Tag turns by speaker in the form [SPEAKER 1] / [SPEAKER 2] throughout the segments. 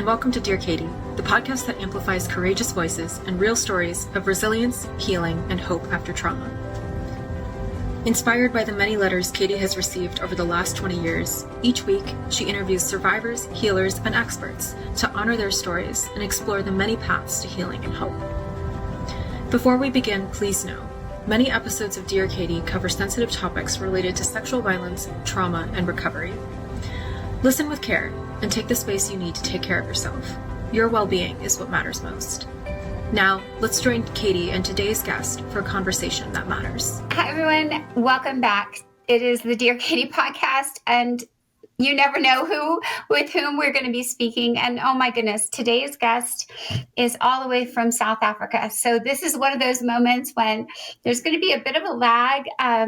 [SPEAKER 1] and welcome to Dear Katie, the podcast that amplifies courageous voices and real stories of resilience, healing, and hope after trauma. Inspired by the many letters Katie has received over the last 20 years, each week she interviews survivors, healers, and experts to honor their stories and explore the many paths to healing and hope. Before we begin, please know, many episodes of Dear Katie cover sensitive topics related to sexual violence, trauma, and recovery. Listen with care and take the space you need to take care of yourself. Your well-being is what matters most. Now, let's join Katie and today's guest for a conversation that matters.
[SPEAKER 2] Hi, everyone. Welcome back. It is the Dear Katie podcast, and you never know with whom we're going to be speaking. And oh my goodness, today's guest is all the way from South Africa. So this is one of those moments when there's going to be a bit of a lag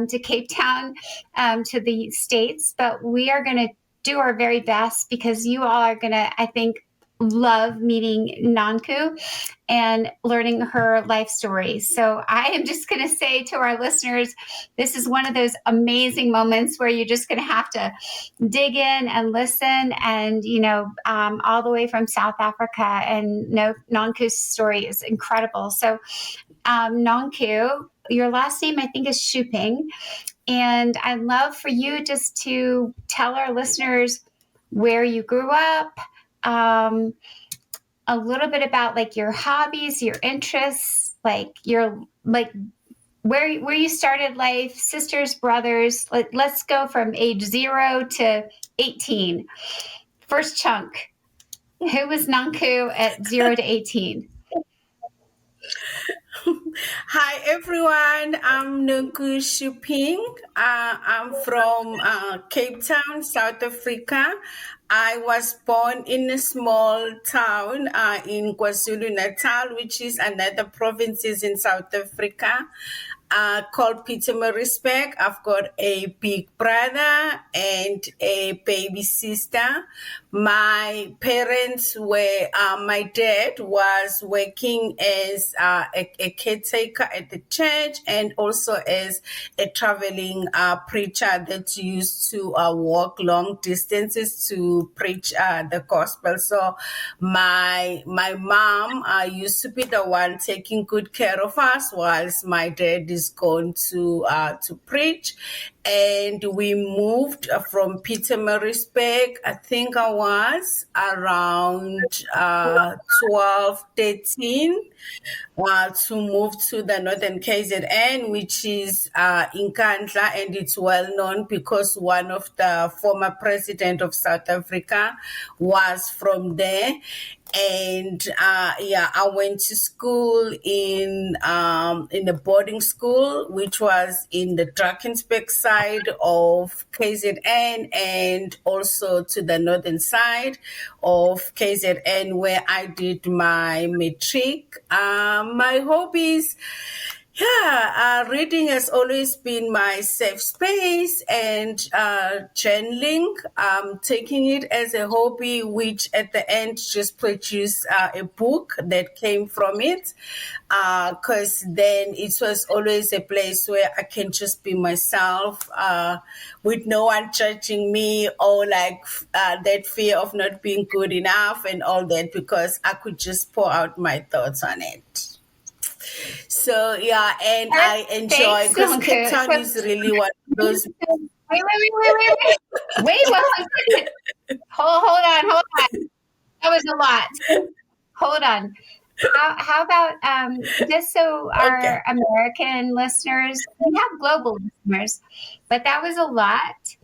[SPEAKER 2] to Cape Town, to the States, but we are going to do our very best because you all are going to, I think, love meeting Nonku and learning her life story. So I am just going to say to our listeners, this is one of those amazing moments where you're just going to have to dig in and listen. And, all the way from South Africa, and Nonku's story is incredible. So Nonku, your last name, I think, is Shuping. And I'd love for you just to tell our listeners where you grew up, a little bit about like your hobbies, your interests, where you started life, sisters, brothers. Let's go from age 0 to 18. First chunk. Who was Nonku at 0 to 18?
[SPEAKER 3] Hi everyone, I'm Nonku Shuping. I'm from Cape Town, South Africa. I was born in a small town in KwaZulu-Natal, which is another province in South Africa, called Pietermaritzburg. I've got a big brother and a baby sister. My parents were, my dad was working as a caretaker at the church and also as a traveling preacher that used to walk long distances to preach the gospel. So my mom used to be the one taking good care of us whilst my dad is going to preach. And we moved from Pietermaritzburg, I think I was around 12, 13, to move to the Northern KZN, which is in Nkandla, and it's well known because one of the former president of South Africa was from there. And I went to school in a boarding school, which was in the Drakensberg side of KZN, and also to the northern side of KZN, where I did my matric. My hobbies. Reading has always been my safe space, and journaling, taking it as a hobby, which at the end just produced a book that came from it, because then it was always a place where I can just be myself with no one judging me, or that fear of not being good enough and all that, because I could just pour out my thoughts on it. So, and I enjoy, because Cape Town is really one of those.
[SPEAKER 2] Wait 1 second. Hold on. That was a lot. Hold on. How about, just so our American listeners, we have global listeners, but that was a lot.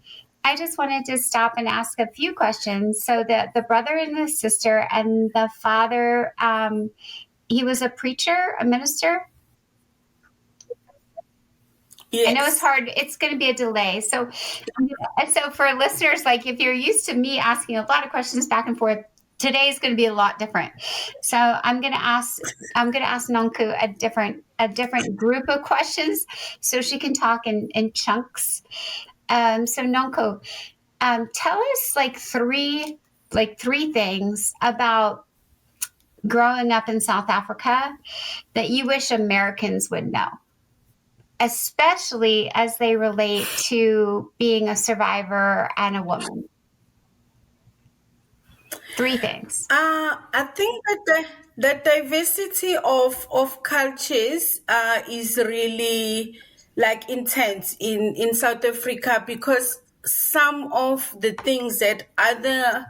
[SPEAKER 2] I just wanted to stop and ask a few questions. So the brother and the sister and the father, he was a preacher, a minister?
[SPEAKER 3] Yes.
[SPEAKER 2] I know it's hard. It's going to be a delay. So for listeners, if you're used to me asking a lot of questions back and forth, today's going to be a lot different. So I'm going to ask Nonku a different group of questions so she can talk in chunks. So Nonku, tell us three things about growing up in South Africa that you wish Americans would know, especially as they relate to being a survivor and a woman. 3 things.
[SPEAKER 3] I think that the diversity of cultures is really like intense in South Africa, because some of the things that other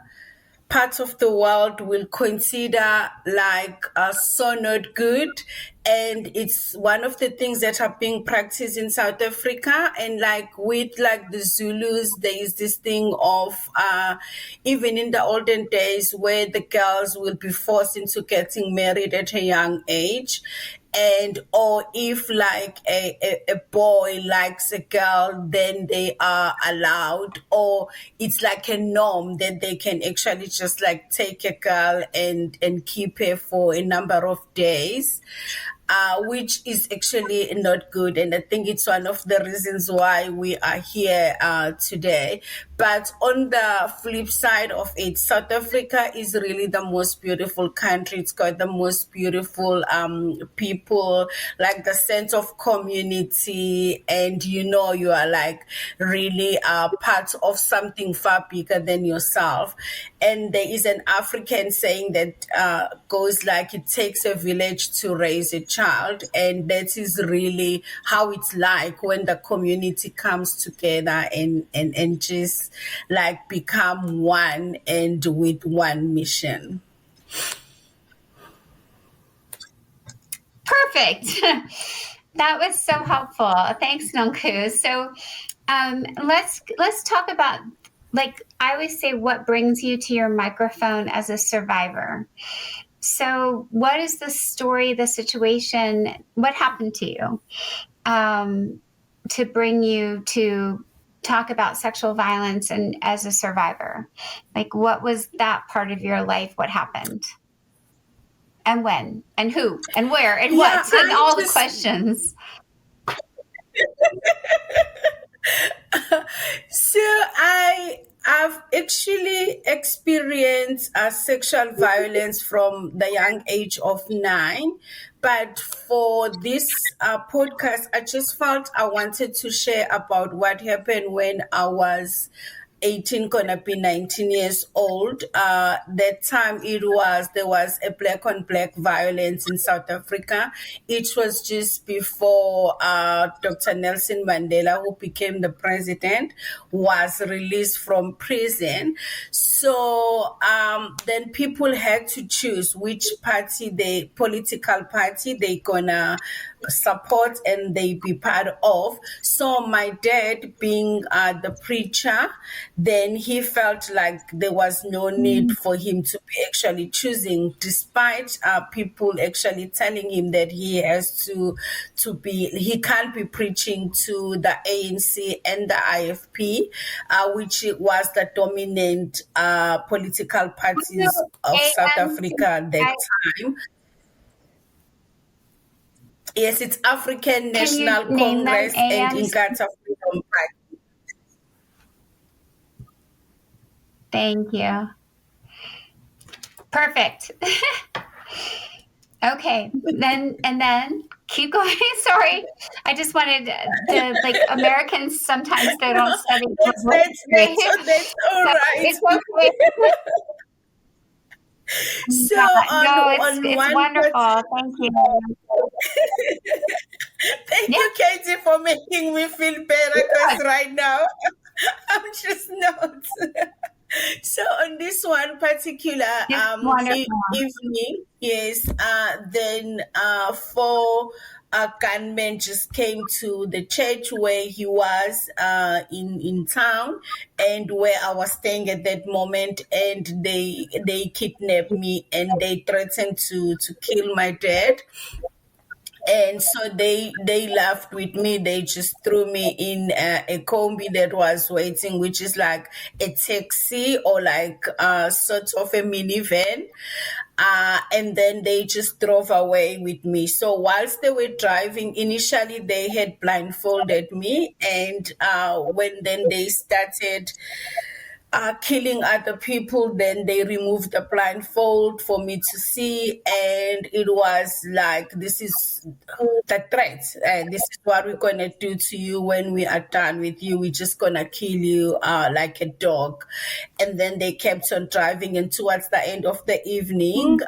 [SPEAKER 3] parts of the world will consider like so not good, and it's one of the things that are being practiced in South Africa. And like with like the Zulus, there is this thing of even in the olden days where the girls will be forced into getting married at a young age, and or if like a boy likes a girl, then they are allowed, or it's like a norm that they can actually just like take a girl and keep her for a number of days, which is actually not good. And I think it's one of the reasons why we are here today. But on the flip side of it, South Africa is really the most beautiful country. It's got the most beautiful people, like the sense of community, and you are like really part of something far bigger than yourself. And there is an African saying that goes like, it takes a village to raise a child. And that is really how it's like when the community comes together and just like become one and with one mission.
[SPEAKER 2] Perfect. That was so helpful. Thanks, Nonku. So let's talk about, like I always say, what brings you to your microphone as a survivor. So what is the story, the situation, what happened to you to bring you to talk about sexual violence and as a survivor? Like, what was that part of your life? What happened? And when? And who? And where? And what? And all the questions.
[SPEAKER 3] So I've actually experienced sexual violence from the young age of 9. But for this podcast, I just felt I wanted to share about what happened when I was 18, gonna be 19 years old. That time there was a black on black violence in South Africa. It was just before Dr. Nelson Mandela, who became the president, was released from prison. So then people had to choose which political party they gonna support and they be part of. So my dad, being the preacher, then he felt like there was no need for him to be actually choosing, despite people actually telling him that he can't be preaching to the ANC and the IFP, which was the dominant political parties of South Africa at that time. Yes, it's African National Congress and Inkatha Freedom Party.
[SPEAKER 2] Thank you. Perfect. Okay, then keep going. Sorry, I just wanted to, like, Americans sometimes they don't study.
[SPEAKER 3] That's all right.
[SPEAKER 2] It's okay.
[SPEAKER 3] So
[SPEAKER 2] it's wonderful. Thank you.
[SPEAKER 3] Thank you, Katie, for making me feel better, because right now I'm just not. So on this one particular evening, yes, then 4 gunmen just came to the church where he was in town, and where I was staying at that moment, and they kidnapped me and they threatened to kill my dad. And so they laughed with me. They just threw me in a combi that was waiting, which is like a taxi or like sort of a minivan. And then they just drove away with me. So whilst they were driving, initially they had blindfolded me. And when then they started killing other people. Then they removed the blindfold for me to see, and it was like, this is the threat. This is what we're gonna do to you when we are done with you. We're just gonna kill you like a dog. And then they kept on driving, and towards the end of the evening,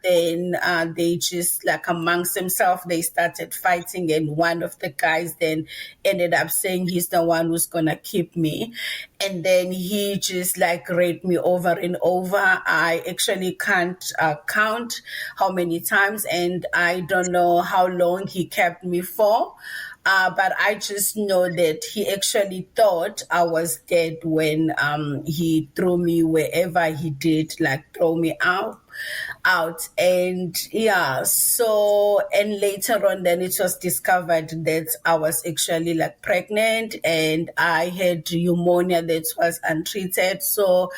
[SPEAKER 3] then they just, like, amongst themselves, they started fighting, and one of the guys then ended up saying he's the one who's gonna keep me. And then he just like raped me over and over. I actually can't count how many times, and I don't know how long he kept me for. But I just know that he actually thought I was dead when he threw me wherever he did, like throw me out. And yeah, so, and later on then it was discovered that I was actually like pregnant, and I had pneumonia that was untreated. So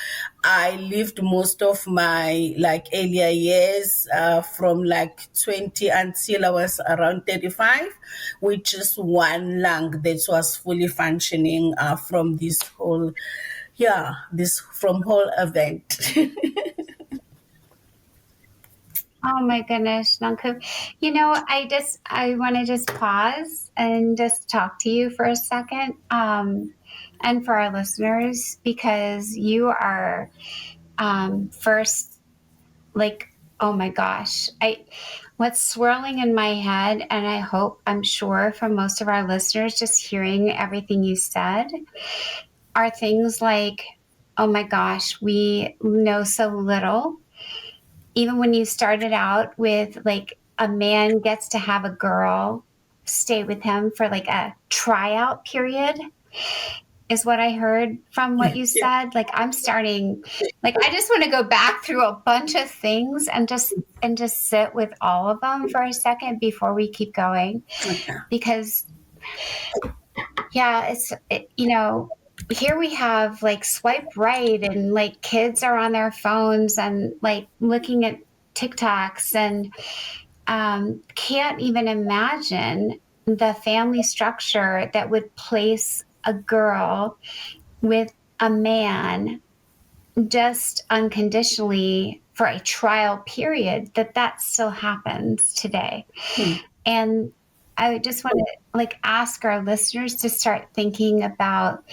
[SPEAKER 3] I lived most of my like earlier years from like 20 until I was around 35 with just one lung that was fully functioning from this whole event.
[SPEAKER 2] Oh my goodness, Nonku. You know, I want to just pause and just talk to you for a second, and for our listeners, because you are first, like, oh my gosh, what's swirling in my head, and I'm sure for most of our listeners, just hearing everything you said, are things like, oh my gosh, we know so little. Even when you started out with like a man gets to have a girl stay with him for like a tryout period, is what I heard from what you said. Like, I'm starting, like, I just want to go back through a bunch of things and just sit with all of them for a second before we keep going.
[SPEAKER 3] Okay.
[SPEAKER 2] Because yeah, you know, here we have like swipe right, and like kids are on their phones and like looking at TikToks, and can't even imagine the family structure that would place a girl with a man just unconditionally for a trial period, that still happens today. And I just want to like ask our listeners to start thinking about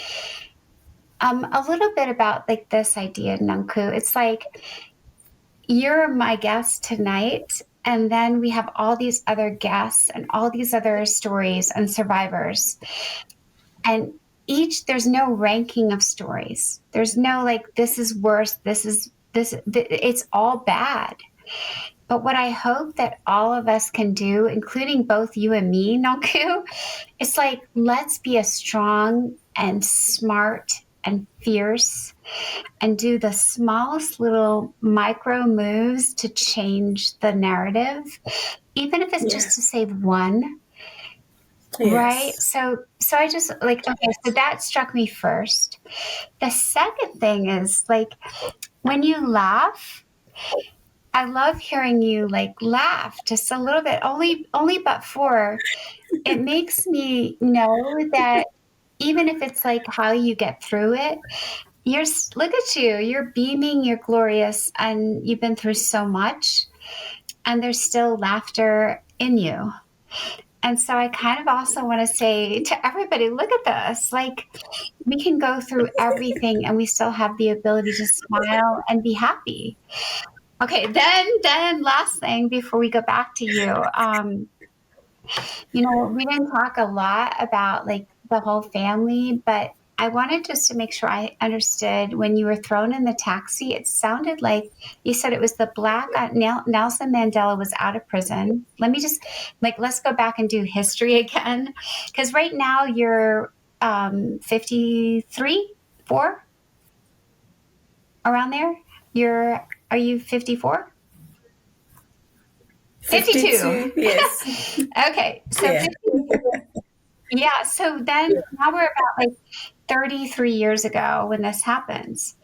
[SPEAKER 2] a little bit about like this idea, Nonku. It's like, you're my guest tonight, and then we have all these other guests and all these other stories and survivors. And there's no ranking of stories. There's no like, this is worse, it's all bad. But what I hope that all of us can do, including both you and me, Nonku, is like, let's be a strong and smart and fierce and do the smallest little micro moves to change the narrative, even if it's just to save one. Yes. Right? So I just like, okay, so that struck me first. The second thing is like, when you laugh, I love hearing you like laugh just a little bit, only but for, it makes me know that even if it's like how you get through it, look at you're beaming, you're glorious, and you've been through so much, and there's still laughter in you. And so I kind of also want to say to everybody, look at this, like, we can go through everything and we still have the ability to smile and be happy. Okay, then last thing before we go back to you, you know, we didn't talk a lot about like the whole family, but I wanted just to make sure I understood when you were thrown in the taxi, it sounded like you said it was the black, Nelson Mandela was out of prison. Let me just like, let's go back and do history again. Because right now you're 53, 4, around there. Are you 54? 52.
[SPEAKER 3] Yes.
[SPEAKER 2] Okay. So yeah. 52. Yeah. So then now we're about like 33 years ago when this happens.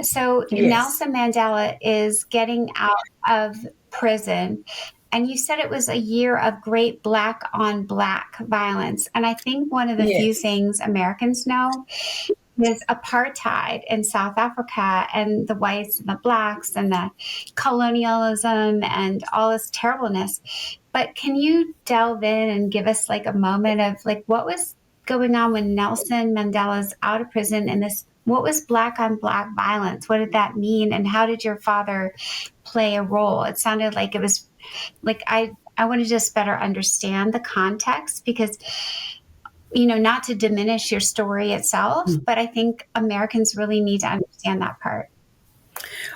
[SPEAKER 2] So Nelson Mandela is getting out of prison. And you said it was a year of great black on black violence. And I think one of the few things Americans know is apartheid in South Africa and the whites and the blacks and the colonialism and all this terribleness. But can you delve in and give us like a moment of like what was going on when Nelson Mandela's out of prison and this, what was black on black violence? What did that mean? And how did your father play a role? It sounded like it was like, I want to just better understand the context because, you know, not to diminish your story itself, but I think Americans really need to understand that part.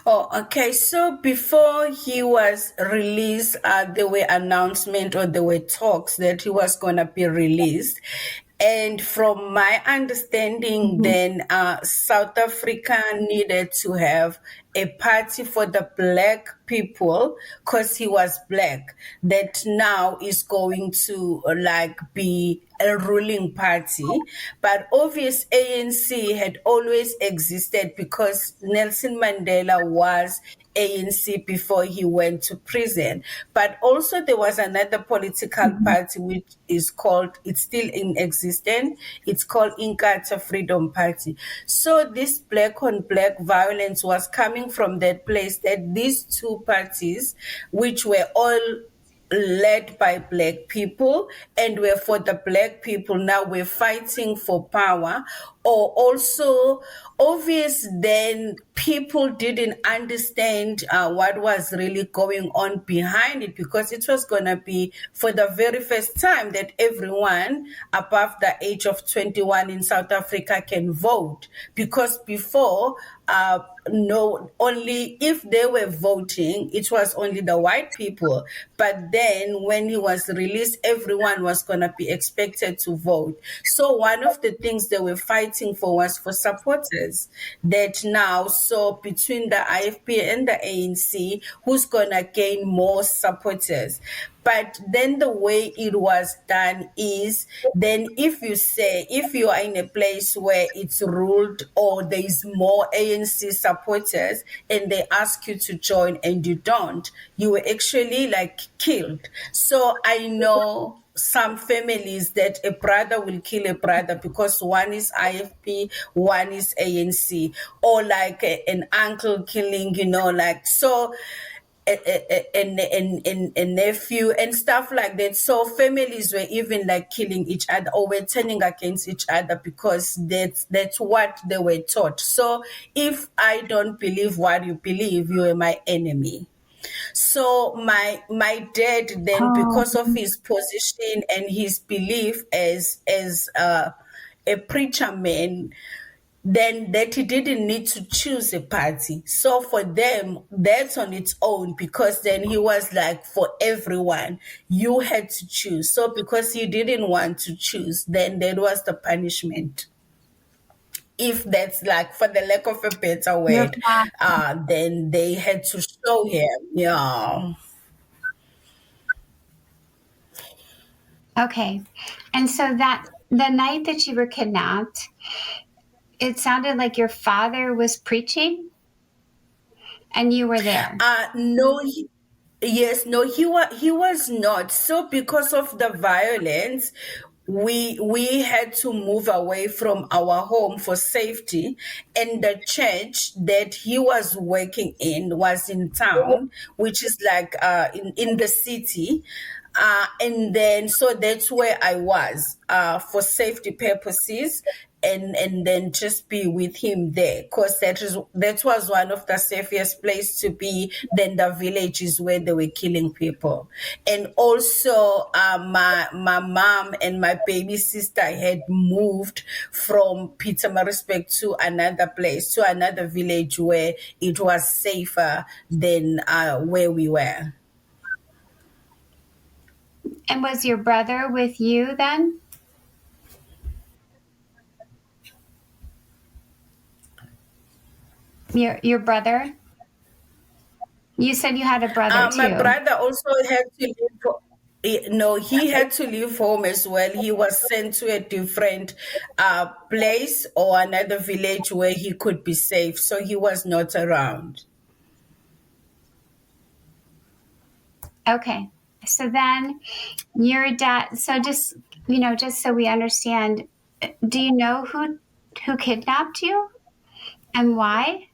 [SPEAKER 3] Oh, okay. So before he was released, there were announcements or there were talks that he was going to be released. And from my understanding, then South Africa needed to have a party for the black people because he was black that now is going to like be a ruling party. But obvious ANC had always existed because Nelson Mandela was ANC before he went to prison. But also there was another political party which is called, it's still in existence, it's called Inkatha Freedom Party. So this black on black violence was coming from that place that these two parties, which were all led by black people and were for the black people, now we're fighting for power. Or also obvious then people didn't understand what was really going on behind it because it was going to be for the very first time that everyone above the age of 21 in South Africa can vote, because before no, only if they were voting, it was only the white people. But then when he was released, everyone was going to be expected to vote. So one of the things they were fighting for was for supporters, that now, so between the IFP and the ANC, who's going to gain more supporters. But then the way it was done is, then if you are in a place where it's ruled or there is more ANC supporters and they ask you to join and you don't, you were actually like killed. So I know some families that a brother will kill a brother because one is IFP, one is ANC, or like an uncle killing, like so. A nephew and stuff like that. So families were even like killing each other or were turning against each other because that's what they were taught. So if I don't believe what you believe, you are my enemy. So my dad then, because of his position and his belief as a preacher man, then that he didn't need to choose a party. So for them, that's on its own, because then he was like, for everyone, you had to choose. So because he didn't want to choose, then that was the punishment. If that's like, for the lack of a better word, then they had to show him. Yeah.
[SPEAKER 2] Okay. And so that the night that you were kidnapped, it sounded like your father was preaching and you were there.
[SPEAKER 3] No, yes, no, he was not. So because of the violence, we had to move away from our home for safety, and the church that he was working in was in town, which is like in the city. And then so that's where I was for safety purposes, and then just be with him there, because that was one of the safest place to be than the villages where they were killing people. And also my mom and my baby sister had moved from Pietermaritzburg to another place, to another village where it was safer than where we were.
[SPEAKER 2] And was your brother with you then? Your brother? You said you had a brother too.
[SPEAKER 3] My brother also had to leave. No, he had to leave home as well. He was sent to a different place or another village where he could be safe. So he was not around.
[SPEAKER 2] Okay. So then your dad, so just so we understand, do you know who kidnapped you and why?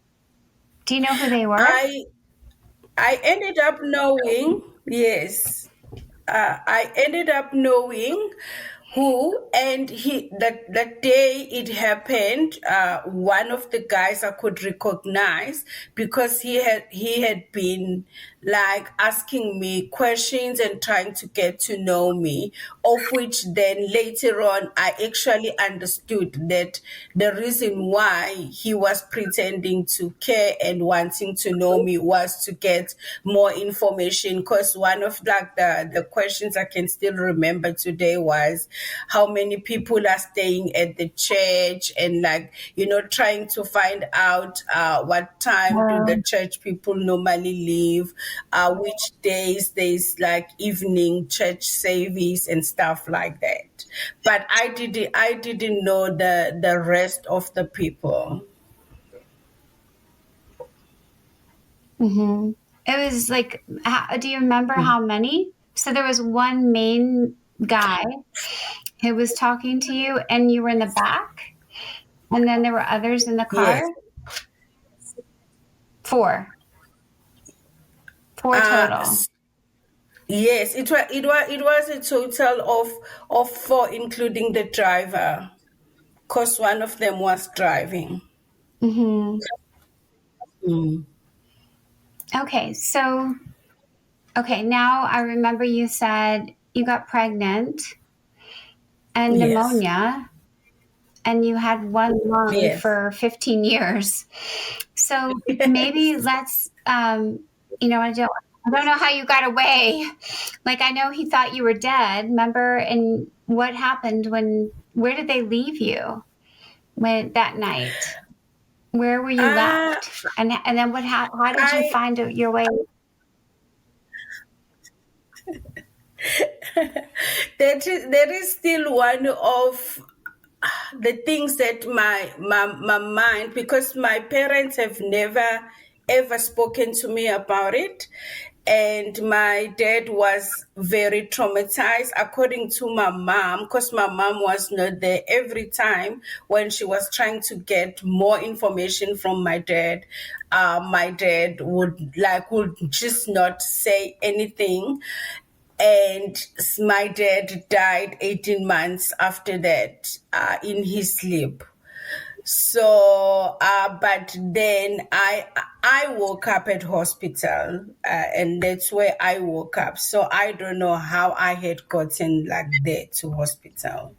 [SPEAKER 2] Do you know who they were?
[SPEAKER 3] I ended up knowing, yes. I ended up knowing who, and that day it happened, one of the guys I could recognize because he had been like asking me questions and trying to get to know me, of which then later on I actually understood that the reason why he was pretending to care and wanting to know me was to get more information, because one of like the questions I can still remember today was how many people are staying at the church, and like, trying to find out what time do the church people normally leave, which days there's like evening church service and stuff like that. But I didn't know the rest of the people.
[SPEAKER 2] Mm-hmm. It was like, do you remember how many? So there was one main guy who was talking to you, and you were in the back, and then there were others in the car.
[SPEAKER 3] Yes.
[SPEAKER 2] Four total.
[SPEAKER 3] Yes, it was a total of four, including the driver, because one of them was driving.
[SPEAKER 2] Mm-hmm.
[SPEAKER 3] Mm.
[SPEAKER 2] Okay, now I remember you said you got pregnant and
[SPEAKER 3] Yes.
[SPEAKER 2] pneumonia, and you had one lung
[SPEAKER 3] Yes.
[SPEAKER 2] for 15 years. So maybe let's, I don't know how you got away. Like, I know he thought you were dead, remember? And what happened where did they leave you that night? Where were you left? And then how did you find your way?
[SPEAKER 3] That is still one of the things that my mind, because my parents have never ever spoken to me about it, and my dad was very traumatized, according to my mom, because my mom was not there every time when she was trying to get more information from my dad. My dad would just not say anything, and my dad died 18 months after that, in his sleep. So, but then I woke up at hospital, and that's where I woke up. So I don't know how I had gotten like there to hospital.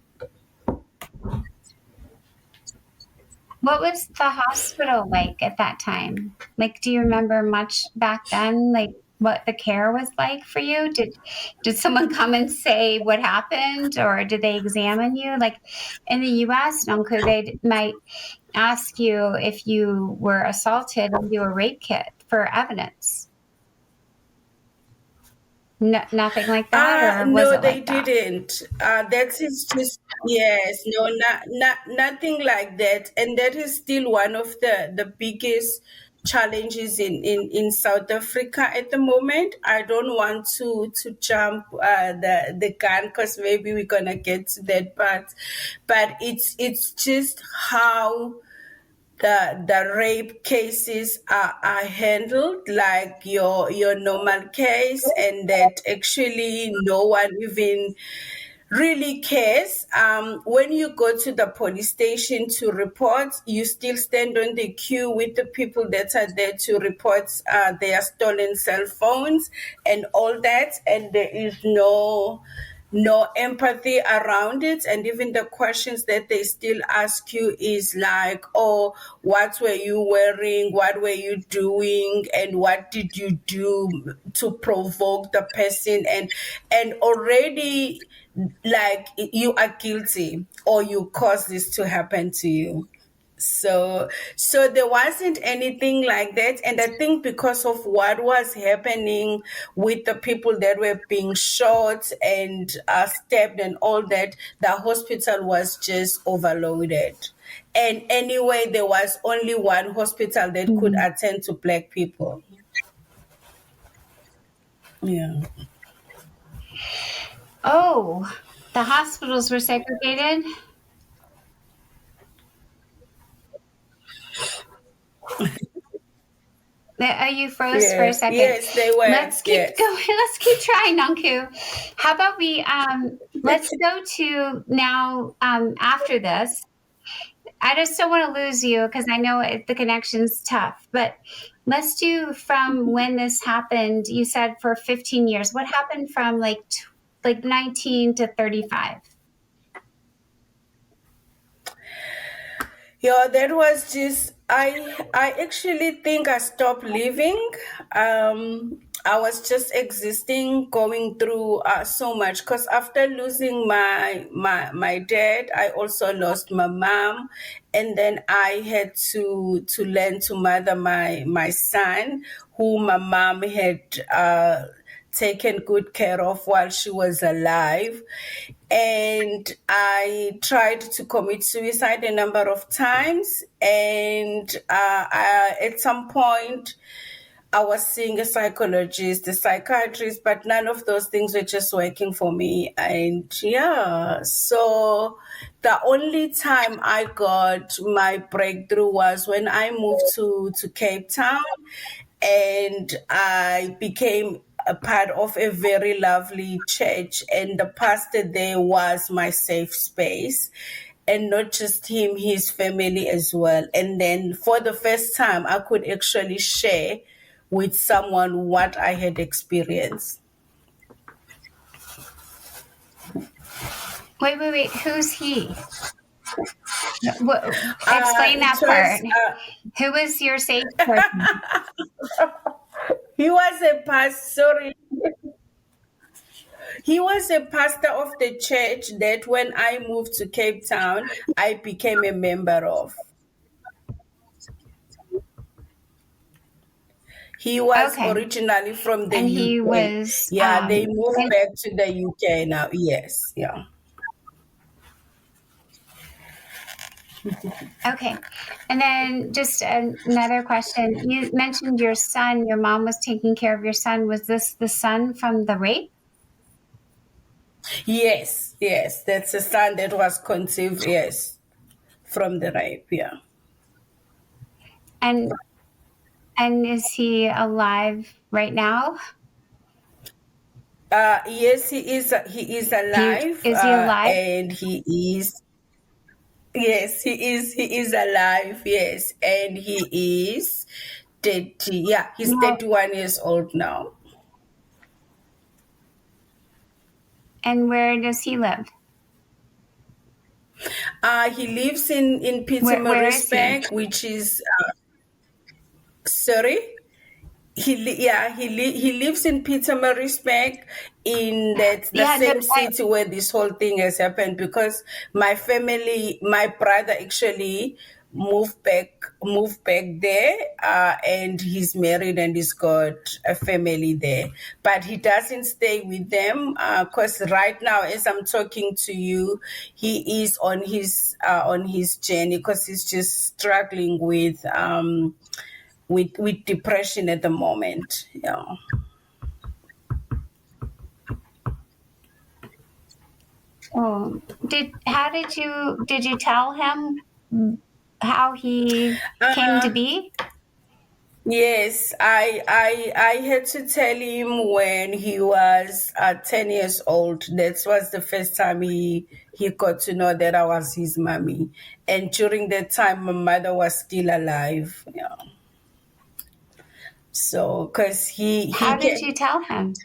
[SPEAKER 2] What was the hospital like at that time? Like, do you remember much back then? Like, what the care was like for you? Did someone come and say what happened, or did they examine you? Like in the U.S., Nonku, they might ask you if you were assaulted and do a rape kit for evidence. No, nothing like that, or was
[SPEAKER 3] No,
[SPEAKER 2] it
[SPEAKER 3] they
[SPEAKER 2] like that?
[SPEAKER 3] didn't. That is just, yes, no, nothing like that. And that is still one of the biggest challenges in South Africa at the moment. I don't want to jump the gun, because maybe we're gonna get to that part, but it's just how the rape cases are handled like your normal case, and that actually no one even really cares. When you go to the police station to report, you still stand on the queue with the people that are there to report their stolen cell phones and all that, and there is no empathy around it. And even the questions that they still ask you is like, oh, what were you wearing, what were you doing, and what did you do to provoke the person, and already like you are guilty or you caused this to happen to you. So there wasn't anything like that. And I think because of what was happening with the people that were being shot and stabbed and all that, the hospital was just overloaded. And anyway, there was only one hospital that could attend to Black people. Yeah.
[SPEAKER 2] Oh, the hospitals were segregated? You froze for a second.
[SPEAKER 3] Yes, they were.
[SPEAKER 2] Let's keep going. Let's keep trying, Nonku. How about we let's go to now after this. I just don't want to lose you because I know the connection's tough, but let's do from when this happened. You said for 15 years. What happened from like 19 to 35?
[SPEAKER 3] Yeah, that was just I actually think I stopped living. I was just existing, going through so much. Because after losing my dad, I also lost my mom, and then I had to learn to mother my son, who my mom had taken good care of while she was alive. And I tried to commit suicide a number of times. And at some point, I was seeing a psychologist, a psychiatrist, but none of those things were just working for me. And yeah, so the only time I got my breakthrough was when I moved to Cape Town, and I became a part of a very lovely church, and the pastor there was my safe space. And not just him, his family as well. And then for the first time, I could actually share with someone what I had experienced.
[SPEAKER 2] Wait. Who's he? Explain that part. Who was your safe person?
[SPEAKER 3] He was a pastor. Sorry. He was a pastor of the church that when I moved to Cape Town, I became a member of. He was originally from the UK.
[SPEAKER 2] And he was...
[SPEAKER 3] Yeah, they moved back to the UK now. Yes, yeah.
[SPEAKER 2] Okay. And then just another question. You mentioned your son, your mom was taking care of your son. Was this the son from the rape?
[SPEAKER 3] Yes. That's a son that was conceived, yes, from the rape, yeah.
[SPEAKER 2] And is he alive right now?
[SPEAKER 3] Yes, he is alive.
[SPEAKER 2] Is he alive?
[SPEAKER 3] And he is... Yes, he is alive, yes. And he is 30, yeah, he's 31 years old now.
[SPEAKER 2] And where does he live?
[SPEAKER 3] He lives in Pietermaritzburg, which is... sorry? He lives in Pietermaritzburg, in the same city where this whole thing has happened, because my brother actually moved back there, and he's married and he's got a family there, but he doesn't stay with them because right now, as I'm talking to you, he is on his journey, because he's just struggling with depression at the moment. Yeah.
[SPEAKER 2] Oh, did you tell him how he came to be?
[SPEAKER 3] Yes, I had to tell him when he was 10 years old. That was the first time he got to know that I was his mommy. And during that time, my mother was still alive. Yeah. So, because
[SPEAKER 2] how did you tell him?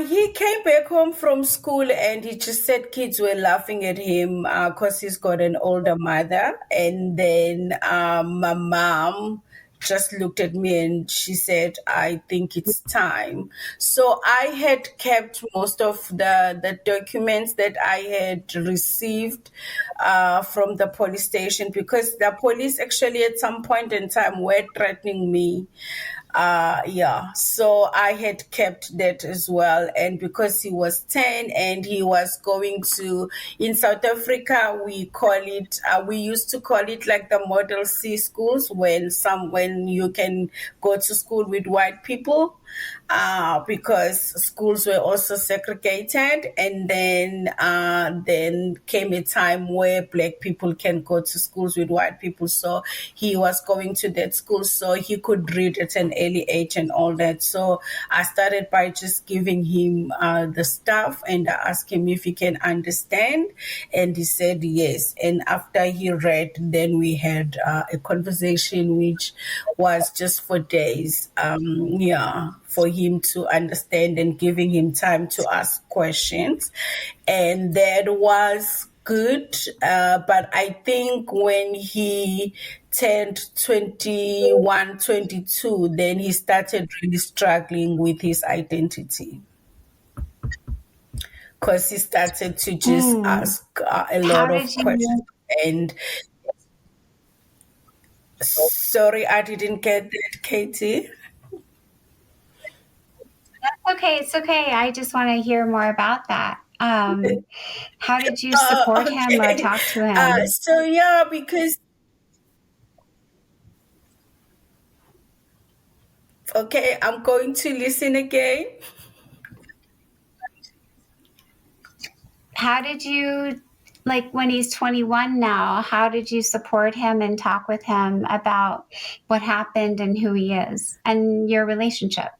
[SPEAKER 3] He came back home from school and he just said kids were laughing at him because he's got an older mother. And then my mom just looked at me and she said, I think it's time. So I had kept most of the documents that I had received from the police station, because the police actually at some point in time were threatening me. So I had kept that as well. And because he was 10 and he was going to, in South Africa, we used to call it like the Model C schools, when you can go to school with white people. because schools were also segregated, and then came a time where Black people can go to schools with white people. So he was going to that school, so he could read at an early age and all that. So I started by just giving him the stuff, and I asked him if he can understand, and he said yes. And after he read, then we had a conversation which was just for days. For him to understand and giving him time to ask questions. And that was good. But I think when he turned 21, 22, then he started really struggling with his identity. Because he started to just ask a lot of questions. And sorry, I didn't get that, Katie.
[SPEAKER 2] Okay, it's okay. I just want to hear more about that. How did you support him or talk to him?
[SPEAKER 3] Because okay, I'm going to listen again.
[SPEAKER 2] How did you, like when he's 21 now, how did you support him and talk with him about what happened and who he is and your relationship?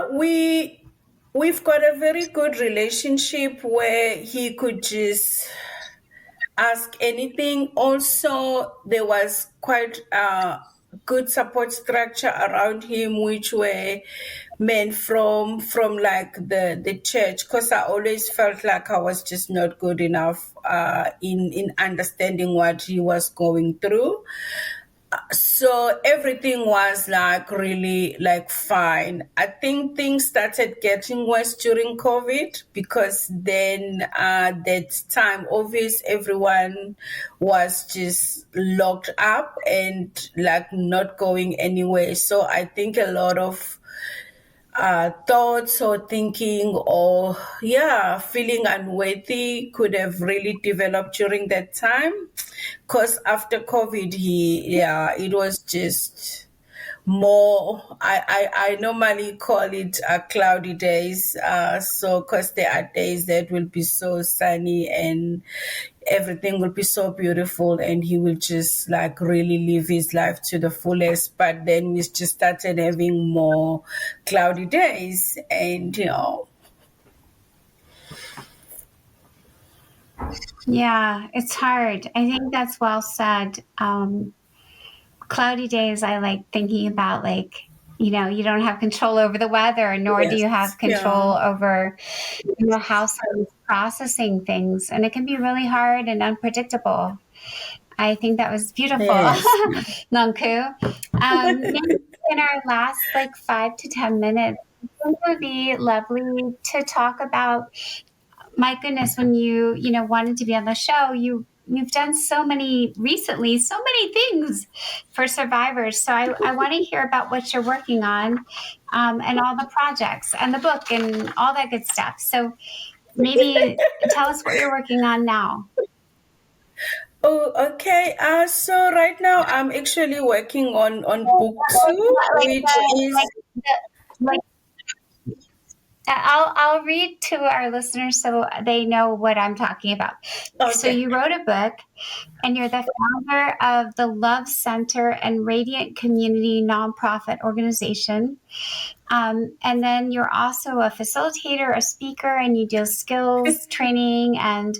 [SPEAKER 3] We've got a very good relationship where he could just ask anything. Also, there was quite a good support structure around him, which were men from like the church, because I always felt like I was just not good enough in understanding what he was going through. So everything was like really like fine. I think things started getting worse during COVID, because then that time, obviously everyone was just locked up and like not going anywhere. So I think a lot of thoughts or thinking or feeling unworthy could have really developed during that time, because after COVID it was just more, I normally call it cloudy days, so because there are days that will be so sunny and everything will be so beautiful and he will just like really live his life to the fullest. But then we just started having more cloudy days, and
[SPEAKER 2] Yeah, it's hard. I think that's well said. Cloudy days, I like thinking about, like, you don't have control over the weather, nor do you have control over how someone's processing things. And it can be really hard and unpredictable. I think that was beautiful, Nonku. Maybe in our last 5 to 10 minutes, it would be lovely to talk about, my goodness, when you wanted to be on the show, you've done so many things for survivors. So I want to hear about what you're working on, and all the projects and the book and all that good stuff. So maybe tell us what you're working on now.
[SPEAKER 3] Oh, okay. So right now I'm actually working on book 2, which is
[SPEAKER 2] I'll read to our listeners so they know what I'm talking about. Okay. So you wrote a book, and you're the founder of the Love Center and Radiant Community nonprofit organization. And then you're also a facilitator, a speaker, and you do skills training and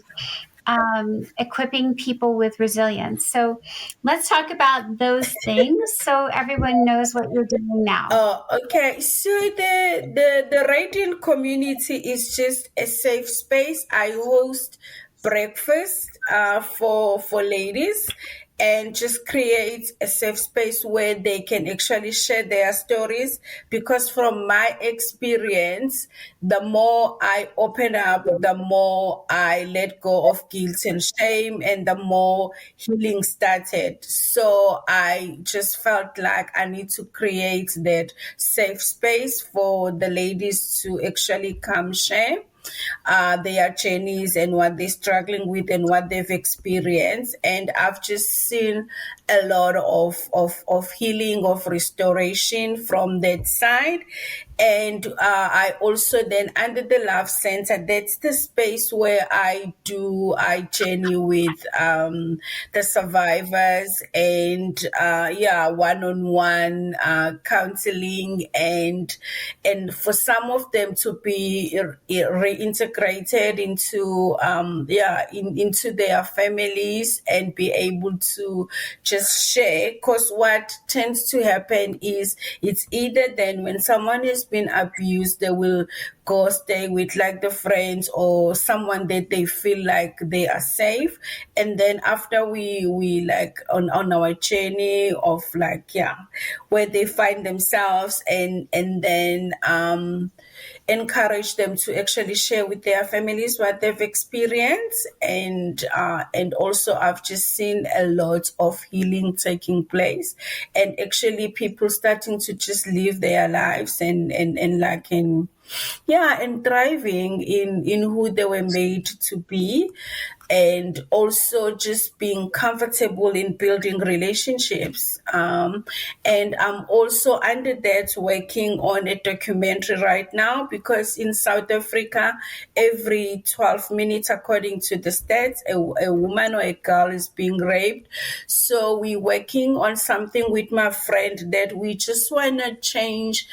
[SPEAKER 2] equipping people with resilience. So let's talk about those things so everyone knows what you're doing now.
[SPEAKER 3] Oh, okay. So the Radiant community is just a safe space. I host breakfast for ladies, and just create a safe space where they can actually share their stories. Because from my experience, the more I open up, the more I let go of guilt and shame, and the more healing started. So I just felt like I need to create that safe space for the ladies to actually come share their journeys and what they're struggling with and what they've experienced. And I've just seen a lot of healing, of restoration from that side. And I also then, under the Love Center, that's the space where I journey with the survivors, and one-on-one counseling, and for some of them to be reintegrated into their families and be able to just share. Because what tends to happen is, it's either then when someone has been abused, they will go stay with like the friends or someone that they feel like they are safe, and then after we like on our journey of like where they find themselves, and then encourage them to actually share with their families what they've experienced. And also I've just seen a lot of healing taking place, and actually people starting to just live their lives and like and thriving in who they were made to be, and also just being comfortable in building relationships. And I'm also under that working on a documentary right now, because in South Africa, every 12 minutes, according to the stats, a woman or a girl is being raped. So we're working on something with my friend that we just want to change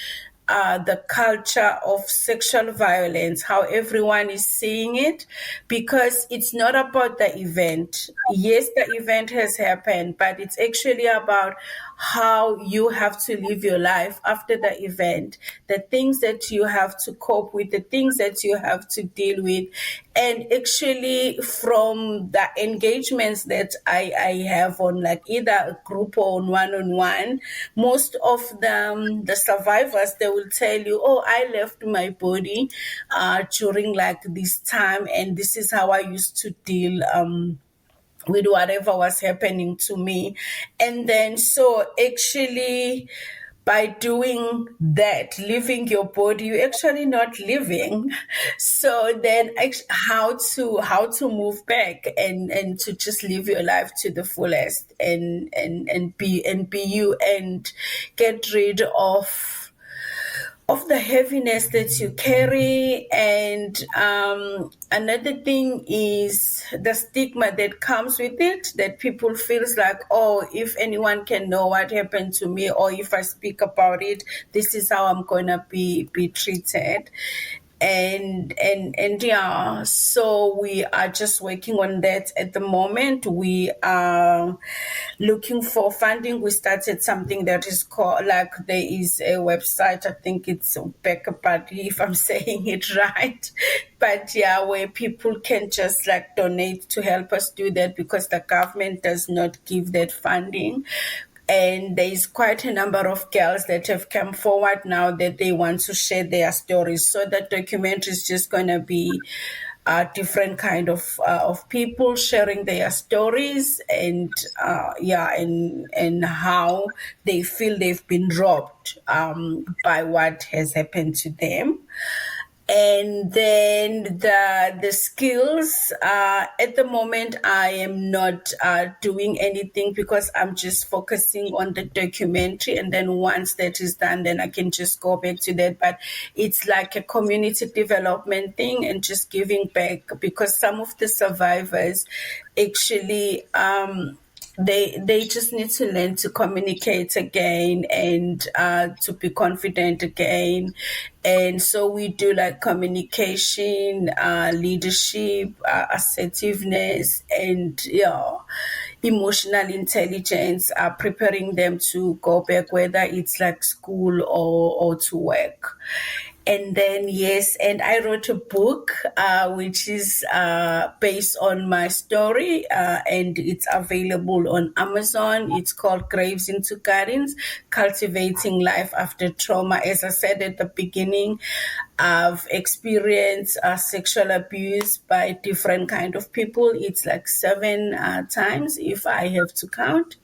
[SPEAKER 3] the culture of sexual violence, how everyone is seeing it, because it's not about the event. Yes, the event has happened, but it's actually about how you have to live your life after the event, the things that you have to cope with, the things that you have to deal with. And actually, from the engagements that I have on like either a group or on one-on-one, most of them, the survivors, they will tell you, oh, I left my body during like this time, and this is how I used to deal with whatever was happening to me. And then so actually, by doing that, leaving your body, you're actually not living. So then how to move back and to just live your life to the fullest, and be you, and get rid of the heaviness that you carry. And another thing is the stigma that comes with it, that people feels like, oh, if anyone can know what happened to me, or if I speak about it, this is how I'm gonna be treated. And so we are just working on that at the moment. We are looking for funding. We started something that is called, like, there is a website, I think it's Backseat, if I'm saying it right, but where people can just like donate to help us do that, because the government does not give that funding. And there is quite a number of girls that have come forward now that they want to share their stories. So the documentary is just going to be different kind of people sharing their stories, and and how they feel they've been robbed by what has happened to them. And then the skills, at the moment, I am not doing anything, because I'm just focusing on the documentary. And then once that is done, then I can just go back to that. But it's like a community development thing, and just giving back, because some of the survivors actually they just need to learn to communicate again, and to be confident again. And so we do like communication, leadership, assertiveness, and emotional intelligence, preparing them to go back, whether it's like school or to work. And then, yes, and I wrote a book which is based on my story, and it's available on Amazon. It's called Graves into Gardens, Cultivating Life After Trauma. As I said at the beginning, I've experienced sexual abuse by different kind of people. It's like 7 times, if I have to count.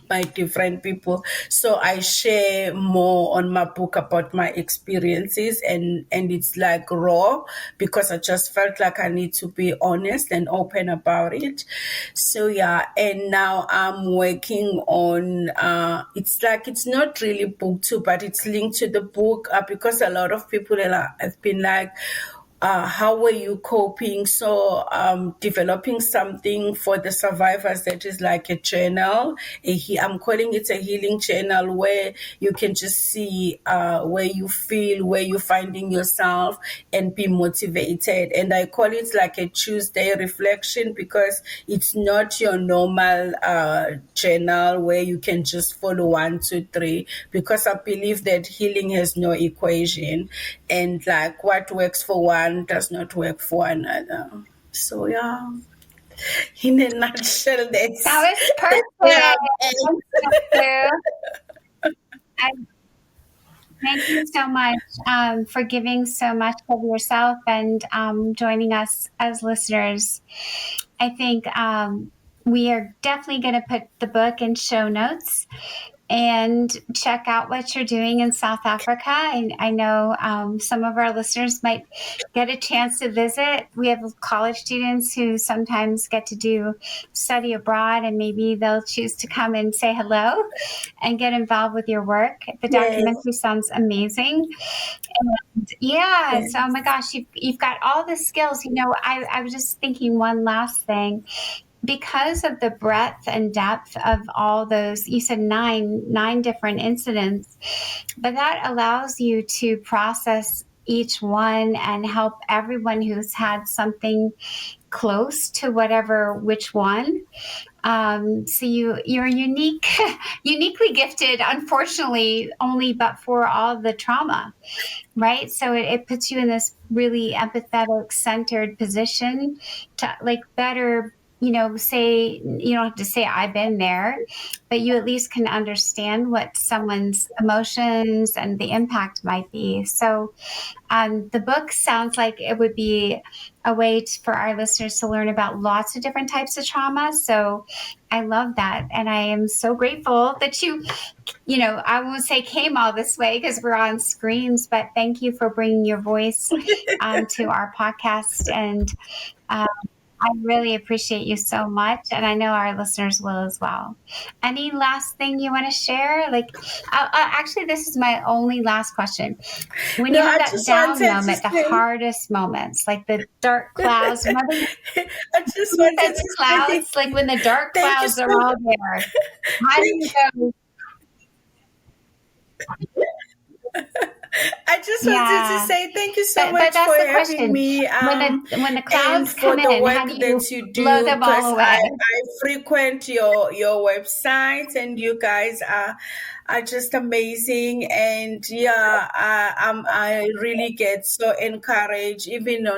[SPEAKER 3] by different people. So I share more on my book about my experiences, and it's like raw, because I just felt like I need to be honest and open about it. So yeah, and now I'm working on it's like, it's not really book two, but it's linked to the book, because a lot of people have been like, how were you coping? So developing something for the survivors that is like a journal. I'm calling it a healing journal, where you can just see where you feel, where you're finding yourself, and be motivated. And I call it like a Tuesday reflection, because it's not your normal journal where you can just follow 1, 2, 3, because I believe that healing has no equation, and like what works for one does not work for another. So yeah, in a nutshell, that's
[SPEAKER 2] That was
[SPEAKER 3] yeah.
[SPEAKER 2] perfect. And thank you so much for giving so much of yourself and joining us as listeners. I think we are definitely going to put the book in show notes and check out what you're doing in South Africa. And I know some of our listeners might get a chance to visit. We have college students who sometimes get to do study abroad, and maybe they'll choose to come and say hello and get involved with your work. The documentary sounds amazing. And yes, oh my gosh, you've got all the skills. You know, I was just thinking one last thing. Because of the breadth and depth of all those, you said nine different incidents, but that allows you to process each one and help everyone who's had something close to which one. So you're uniquely gifted, unfortunately, only but for all the trauma, right? So it puts you in this really empathetic, centered position to like better, say, you don't have to say I've been there, but you at least can understand what someone's emotions and the impact might be. So the book sounds like it would be a way for our listeners to learn about lots of different types of trauma. So I love that. And I am so grateful that I won't say came all this way because we're on screens, but thank you for bringing your voice to our podcast. And I really appreciate you so much, and I know our listeners will as well. Any last thing you want to share? Like, actually, this is my only last question. When you have that down moment, the hardest moments, like the dark clouds, remember
[SPEAKER 3] I just wanted to
[SPEAKER 2] clouds, like when the dark clouds are all there. How do you go?
[SPEAKER 3] I just wanted to say thank you so much for having me.
[SPEAKER 2] When the clouds come in, how do you blow them all away?
[SPEAKER 3] I frequent your website, and you guys are just amazing. And yeah, I really get so encouraged, even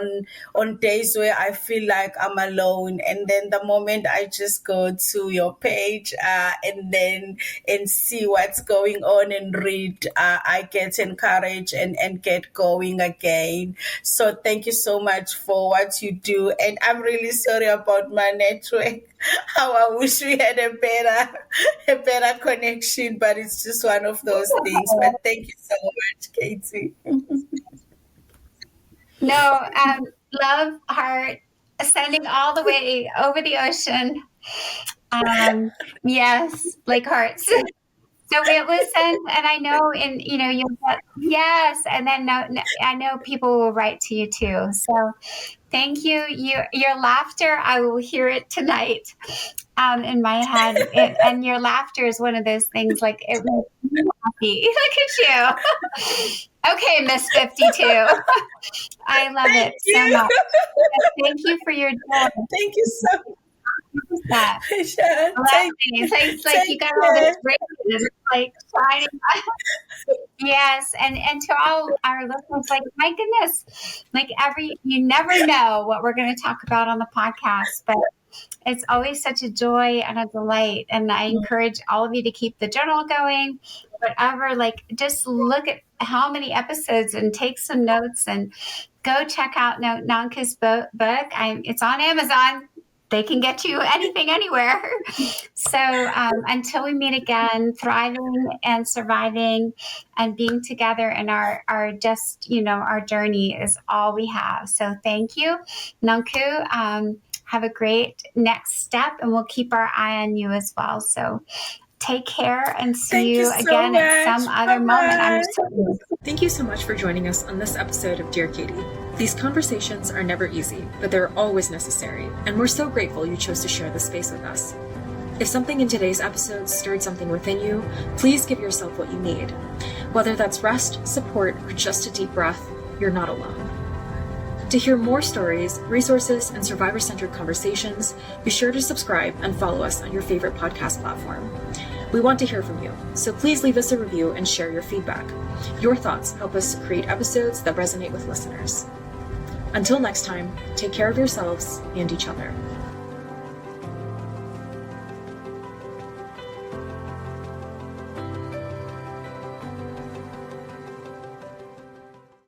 [SPEAKER 3] on days where I feel like I'm alone. And then the moment I just go to your page and see what's going on and read, I get encouraged and get going again. So thank you so much for what you do. And I'm really sorry about my network. How I wish we had a better connection, but it's just one of those things. But thank you so much, Katie.
[SPEAKER 2] No, love, heart, sending all the way over the ocean. Yes, like hearts. So we listen, and I know, you'll get yes, and then I know people will write to you too. So thank you. Your laughter, I will hear it tonight in my head, and your laughter is one of those things like it makes me happy. Look at you. Okay, Miss 52. I love it so much. Thank you for your joy.
[SPEAKER 3] Thank you so much.
[SPEAKER 2] That. It's like you got all this radiance, like shining. Yes, and to all our listeners, like my goodness, like you never know what we're going to talk about on the podcast, but it's always such a joy and a delight. And I encourage all of you to keep the journal going, whatever. Like just look at how many episodes and take some notes and go check out Nonku's book. It's on Amazon. they can get you anything, anywhere. So until we meet again, thriving and surviving and being together in our just, our journey is all we have. So thank you, Nonku. Have a great next step, and we'll keep our eye on you as well. So take care and see
[SPEAKER 3] Thank you
[SPEAKER 2] you
[SPEAKER 3] so
[SPEAKER 2] again at some
[SPEAKER 3] much.
[SPEAKER 2] other moment. I'm
[SPEAKER 3] Bye-bye.
[SPEAKER 2] certain.
[SPEAKER 1] Thank you so much for joining us on this episode of Dear Katie. These conversations are never easy, but they're always necessary, and we're so grateful you chose to share this space with us. If something in today's episode stirred something within you, please give yourself what you need. Whether that's rest, support, or just a deep breath, you're not alone. To hear more stories, resources, and survivor-centered conversations, be sure to subscribe and follow us on your favorite podcast platform. We want to hear from you, so please leave us a review and share your feedback. Your thoughts help us create episodes that resonate with listeners. Until next time, take care of yourselves and each other.